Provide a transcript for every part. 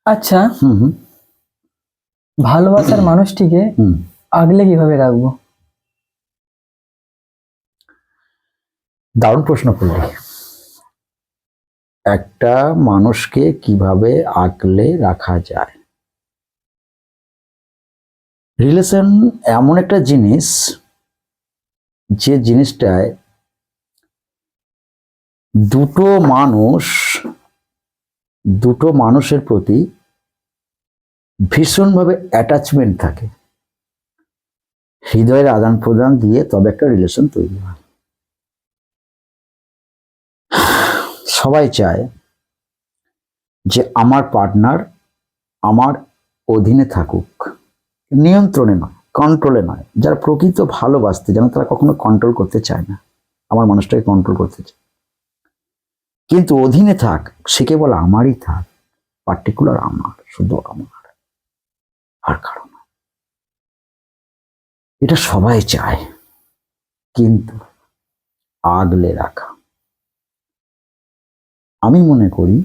আচ্ছা, হুম হুম ভালোবাসার মানুষটিকে হুম আগলে কিভাবে রাখবো? দারুণ প্রশ্ন করলে। একটা মানুষকে কিভাবে আগলে রাখা যায়? রিলেশন এমন একটা জিনিস, যে জিনিসটায় দুটো মানুষ দুটো মানুষের প্রতি ভীষণভাবে অ্যাটাচমেন্ট থাকে। হৃদয়ের আদান প্রদান দিয়ে তবে একটা রিলেশন তৈরি হয়। সবাই চায় যে আমার পার্টনার আমার অধীনে থাকুক, নিয়ন্ত্রণে নয়, কন্ট্রোলে নয়। যারা প্রকৃত ভালোবাসতে যেন তারা কখনো কন্ট্রোল করতে চায় না, আমার মানুষটাকে কন্ট্রোল করতে চায়। কিন্তু অধীনে থাক, সে কেবল আমারই থাক, পার্টিকুলার আমার, শুধু আমার, আর কারণ। এটা সবাই চায়, কিন্তু আগলে রাখা, আমি মনে করি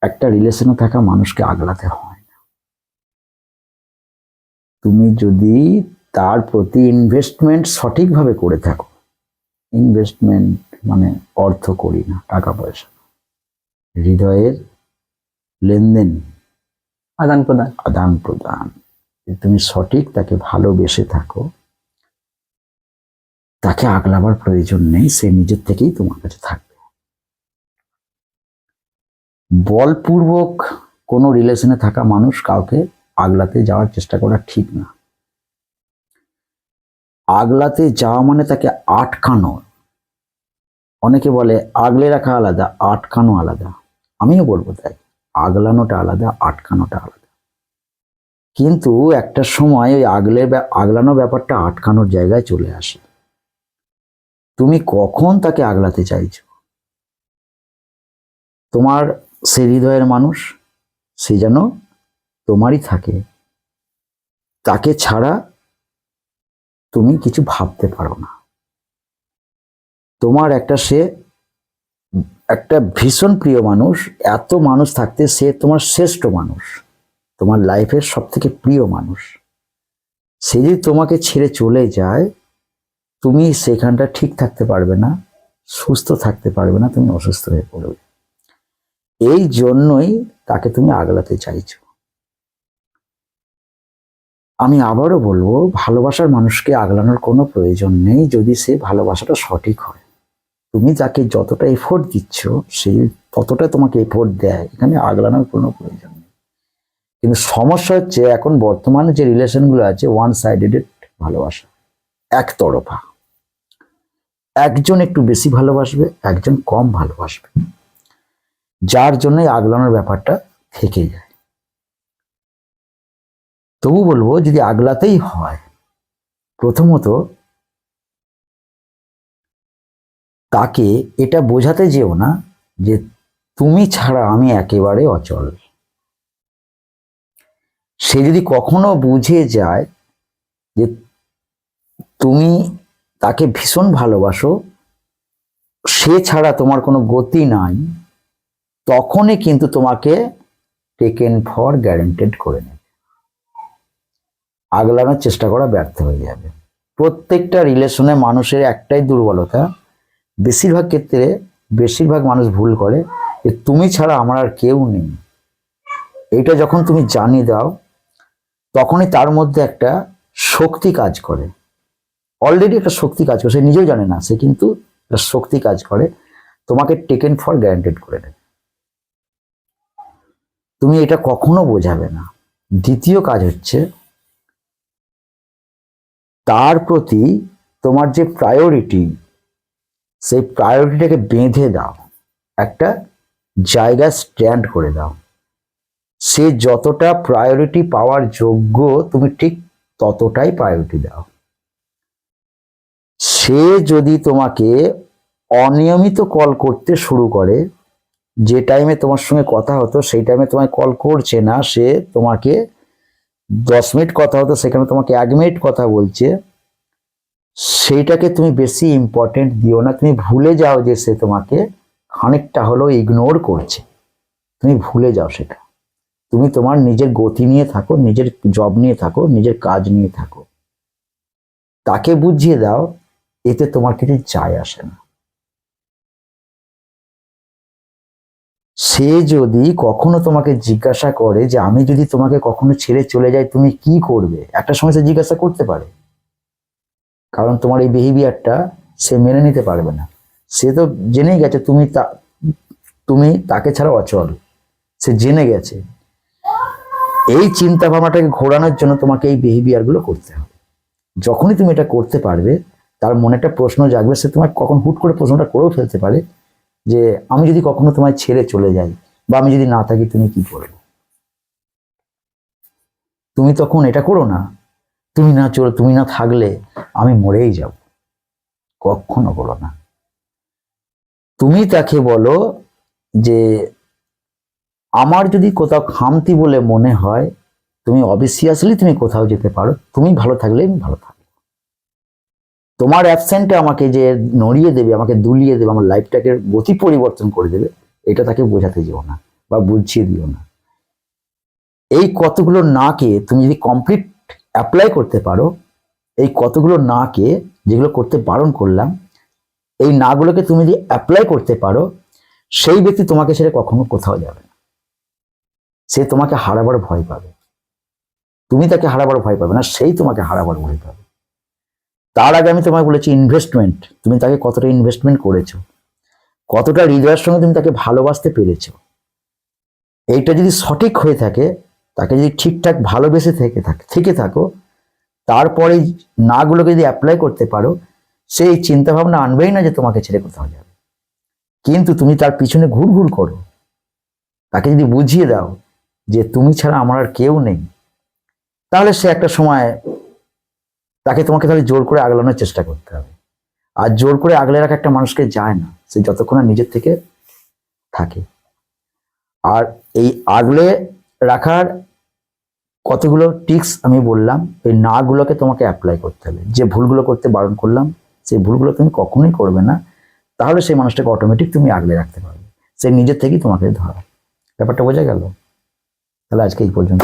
একটা রিলেশনে থাকা মানুষকে আগলাতে হয় না। তুমি যদি তার প্রতি ইনভেস্টমেন্ট সঠিকভাবে করে থাকো, ইনভেস্টমেন্ট মানে অর্থ করি না, টাকা পয়সা, হৃদয়ের লেনদেন, আদান প্রদান। আদান প্রদান, তুমি সঠিক তাকে ভালোবেসে থাকো, তাকে আগলাবার প্রয়োজন নেই, সে নিজের থেকেই তোমার কাছে থাকবে। বলপূর্বক কোনো রিলেশনে থাকা মানুষ কাউকে আগলাতে যাওয়ার চেষ্টা করা ঠিক না। আগলাতে যাওয়া মানে তাকে আটকানো। অনেকে বলে আগলে রাখা আলাদা, আটকানো আলাদা। আমিও বলবো তাই, আগলানোটা আলাদা, আটকানোটা আলাদা। কিন্তু একটা সময় ওই আগলানো ব্যাপারটা আটকানোর জায়গায় চলে আসে। তুমি কখন তাকে আগলাতে চাইছো? তোমার সে হৃদয়ের মানুষ, সে যেন তোমারই থাকে, তাকে ছাড়া তুমি কিছু ভাবতে পারো না। তোমার একটা ভীষণ প্রিয় মানুষ, এত মানুষ থাকতে সে তোমার শ্রেষ্ঠ মানুষ, তোমার লাইফের সব থেকে প্রিয় মানুষ। সে যদি তোমাকে ছেড়ে চলে যায়, তুমি সেখানটা ঠিক থাকতে পারবে না, সুস্থ থাকতে পারবে না, তুমি অসুস্থ হয়ে পড়বে। এই জন্যই তাকে তুমি আগলাতে চাইছো। আমি আবারও বলবো, ভালোবাসার মানুষকে আগলানোর কোনো প্রয়োজন নেই যদি সে ভালোবাসাটা সঠিক হয়। তুমি তাকে যতটা এফোর্ট দিচ্ছ, সে ততটা তোমাকে এফোর্ট দেয়, এখানে আগলানোর কোনো প্রয়োজন নেই। কিন্তু সমস্যা হচ্ছে এখন বর্তমানে যে রিলেশনগুলো আছে, ওয়ান সাইডেড ভালোবাসা, একতরফা। একজন একটু বেশি ভালোবাসবে, একজন কম ভালোবাসবে, যার জন্য আগলানোর ব্যাপারটা থেকে যায়। তবু বলবো, যদি আগলাতেই হয়, প্রথমত তাকে এটা বোঝাতে যেও না যে তুমি ছাড়া আমি একেবারে অচল। সে যদি কখনো বুঝে যায় যে তুমি তাকে ভীষণ ভালোবাসো, সে ছাড়া তোমার কোনো গতি নাই, তখনই কিন্তু তোমাকে টেকেন ফর গ্যারান্টেড করে নেবে, আগলানোর চেষ্টা করা ব্যর্থ হয়ে যাবে। প্রত্যেকটা রিলেশনে মানুষের একটাই দুর্বলতা, বেশিরভাগ ক্ষেত্রে বেশিরভাগ মানুষ ভুল করে যে তুমি ছাড়া আমার আর কেউ নেই। এইটা যখন তুমি জানিয়ে দাও, তখনই তার মধ্যে একটা শক্তি কাজ করে। অলরেডি একটা শক্তি কাজ করে, সে নিজেও জানে না, সে কিন্তু একটা শক্তি কাজ করে, তোমাকে টেকেন ফর গ্যারান্টেড করে নেবে। তুমি এটা কখনো বোঝাবে না। দ্বিতীয় কাজ হচ্ছে, তার প্রতি তোমার যে প্রায়োরিটি, সেই প্রায়োরিটিটাকে বেঁধে দাও, একটা জায়গা স্ট্যান্ড করে দাও। সে যতটা প্রায়োরিটি পাওয়ার যোগ্য, তুমি ঠিক ততটাই প্রায়োরিটি দাও। সে যদি তোমাকে অনিয়মিত কল করতে শুরু করে, যে টাইমে তোমার সঙ্গে কথা হতো সেই টাইমে তোমায় কল করছে না, সে তোমাকে 10 মিনিট কথা হতো সেখানে তোমাকে 1 মিনিট কথা বলছে, সেইটাকে তুমি বেশি ইম্পর্টেন্ট দিও না। তুমি ভুলে যাও যে সে তোমাকে খানিকটা হলেও ইগনোর করছে, তুমি ভুলে যাও সেটা। তুমি তোমার নিজের গতি নিয়ে থাকো, নিজের জব নিয়ে থাকো, নিজের কাজ নিয়ে থাকো। তাকে বুঝিয়ে দাও, এতে তোমার কিছু যায় আসে না। সে যদি কখনো তোমাকে জিজ্ঞাসা করে যে আমি যদি তোমাকে কখনো ছেড়ে চলে যাই তুমি কি করবে, একটা সময় সে জিজ্ঞাসা করতে পারে, কারণ তোমার এই বিহেভিয়ারটা সে মেনে নিতে পারবে না। সে তো জেনেই গেছে তুমি তাকে ছাড়া অচল, সে জেনে গেছে। এই চিন্তা ভাবনাটাকে ঘোরানোর জন্য তোমাকে এই বিহেভিয়ার গুলো করতে হবে। যখনই তুমি এটা করতে পারবে, তার মনে একটা প্রশ্ন জাগবে, সে তোমায় কখন হুট করে প্রশ্নটা করেও ফেলতে পারে যে আমি যদি কখনো তোমায় ছেড়ে চলে যাই বা আমি যদি না থাকি তুমি কি করবে। তুমি তখন এটা করো না, তুমি না থাকলে আমি মরেই যাব, কখনো বলো না। তুমি তাকে বলো যে আমার যদি কোথাও খামতি বলে মনে হয়, তুমি অবভিয়াসলি তুমি কোথাও যেতে পারো, তুমি ভালো থাকলে আমি ভালো থাকবো। তোমার অ্যাবসেন্টে আমাকে যে নড়িয়ে দেবে, আমাকে দুলিয়ে দেবে, আমার লাইফটাকে গতি পরিবর্তন করে দেবে, এটা তাকে বোঝাতে যেও না বা বুঝিয়ে দিও না। এই কতগুলো নাকে তুমি যদি কমপ্লিট অ্যাপ্লাই করতে পারো, এই কতগুলো নাকে যেগুলো করতে বারণ করলাম, এই নাগুলোকে তুমি যদি অ্যাপ্লাই করতে পারো, সেই ব্যক্তি তোমাকে ছেড়ে কখনো কোথাও যাবে না। সে তোমাকে হারাবার ভয় পাবে, তুমি তাকে হারাবার ভয় পাবে না, সেই তোমাকে হারাবার ভয় পাবে। তার আগে আমি তোমায় বলেছি ইনভেস্টমেন্ট, তুমি তাকে কতটা ইনভেস্টমেন্ট করেছো, কতটা হৃদয়ের সঙ্গে তুমি তাকে ভালোবাসতে পেরেছো। এইটা যদি সঠিক হয়ে থাকে, তাকে যদি ঠিকঠাক ভালোবেসে থেকে থাকো, তারপরে নাগুলোকে যদি অ্যাপ্লাই করতে পারো, সেই চিন্তা ভাবনা আনবেই না যে তোমাকে ছেড়ে কোথাও যাবে। কিন্তু তুমি তার পিছনে ঘুরঘুর করো, তাকে যদি বুঝিয়ে দাও যে তুমি ছাড়া আমার আর কেউ নেই, তাহলে সে একটা সময় তোমাকে তাহলে জোর করে আগলানোর চেষ্টা করতে হবে। আর জোর করে আগলে রাখা একটা মানুষকে যায় না, সে যতক্ষণ না নিজের থেকে থাকে। আর এই আগলে রাখার কতগুলো টিক্স আমি বললাম, এই নাগুলোকে তোমাকে অ্যাপ্লাই করতে হবে। যে ভুলগুলো করতে বারণ করলাম, সেই ভুলগুলো তুমি কখনোই করবে না, তাহলে সেই মানুষটাকে অটোমেটিক তুমি আগলে রাখতে পারবে, সে নিজের থেকেই তোমাকে ধরা। ব্যাপারটা বোঝা গেল? তাহলে আজকে এই পর্যন্ত।